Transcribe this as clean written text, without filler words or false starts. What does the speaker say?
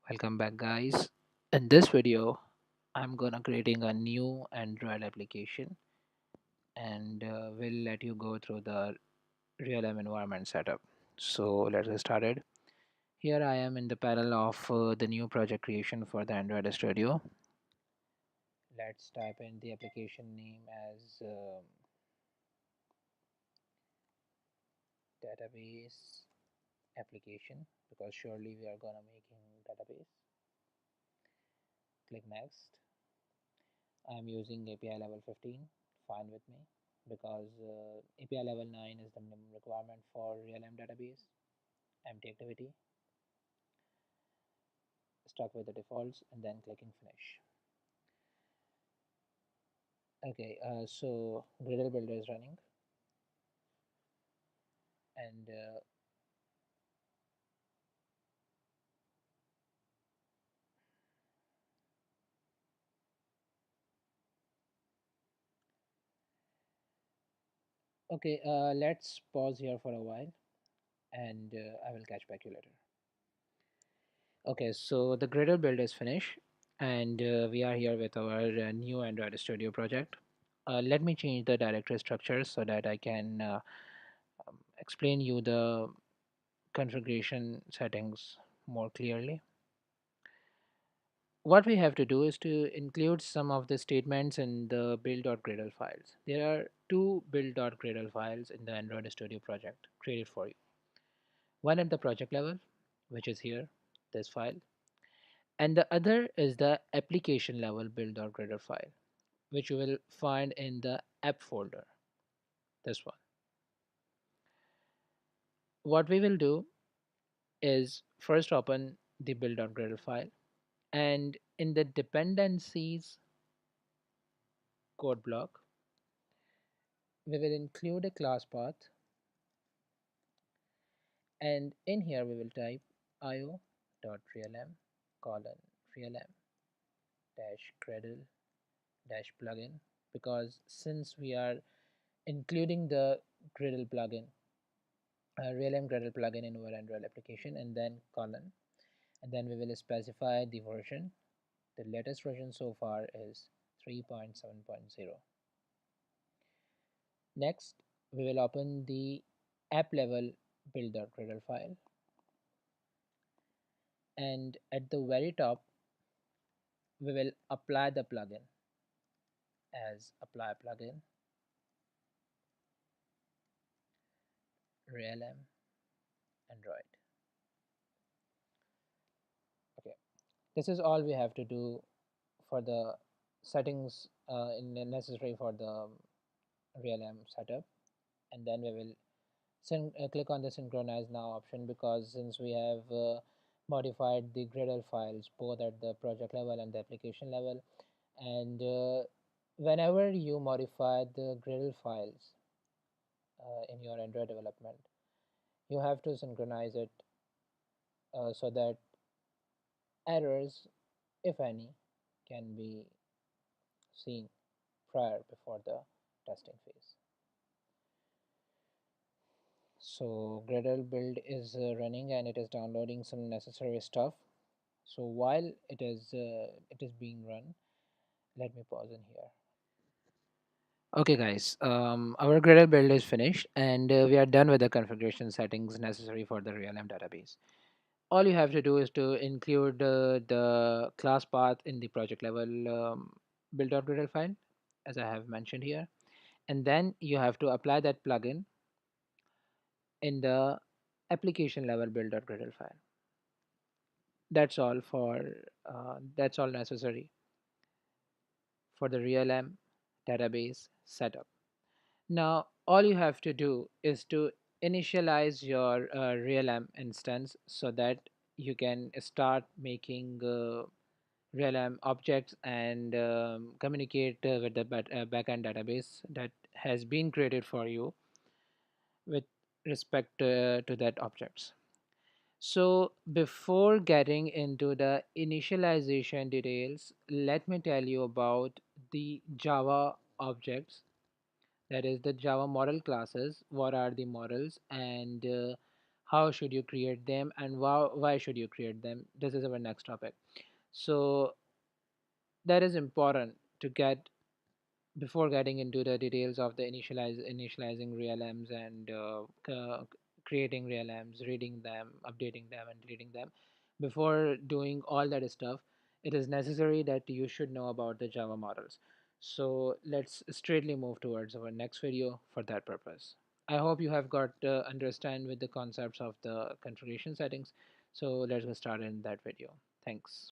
Welcome back, guys. In this video, I'm gonna creating a new Android application and we'll let you go through the real-time environment setup. So let's get started. Here I am in the panel of the new project creation for the Android Studio. Let's type in the application name as database application because surely we are gonna making database. Click next. I'm using API level 15, fine with me because API level 9 is the minimum requirement for real-time database. Empty activity, stuck with the defaults, and then clicking finish. Okay, so Gradle Builder is running, and okay, let's pause here for a while, and I will catch back you later. Okay, so the Gradle build is finished, and we are here with our new Android Studio project. Let me change the directory structure so that I can explain you the configuration settings more clearly. What we have to do is to include some of the statements in the build.gradle files. There are two build.gradle files in the Android Studio project created for you. One at the project level, which is here, this file, and the other is the application level build.gradle file, which you will find in the app folder, this one. What we will do is first open the build.gradle file, and in the dependencies code block, we will include a class path, and in here we will type io.realm colon realm dash gradle dash plugin, because since we are including the gradle plugin, realm gradle plugin in our Android application, and then colon, and then we will specify the version. The latest version so far is 3.7.0. Next, we will open the app level build.gradle file, and at the very top we will apply the plugin as apply plugin realm Android. Okay, this is all we have to do for the settings necessary for the realm setup, and then we will click on the synchronize now option, because since we have modified the Gradle files both at the project level and the application level, and whenever you modify the Gradle files in your Android development, you have to synchronize it so that errors, if any, can be seen prior before the testing phase. So Gradle build is running and it is downloading some necessary stuff. So while it is being run, let me pause in here. Okay, guys, our Gradle build is finished, and we are done with the configuration settings necessary for the real-time database. All you have to do is to include the class path in the project level build.gradle file, as I have mentioned here, and then you have to apply that plugin in the application level build.gradle file. That's all necessary for the real-time database setup. Now all you have to do is to initialize your real-time instance so that you can start making real-time objects and communicate with the backend database that has been created for you with respect to that objects. So before getting into the initialization details, let me tell you about the Java objects, that is the Java model classes. What are the models, and how should you create them, and why should you create them. This is our next topic. So that is important to get before getting into the details of the initializing realms and creating realms, reading them, updating them, and deleting them. Before doing all that stuff, it is necessary that you should know about the Java models. So let's straightly move towards our next video for that purpose. I hope you have got understand with the concepts of the configuration settings. So let's get started in that video. Thanks.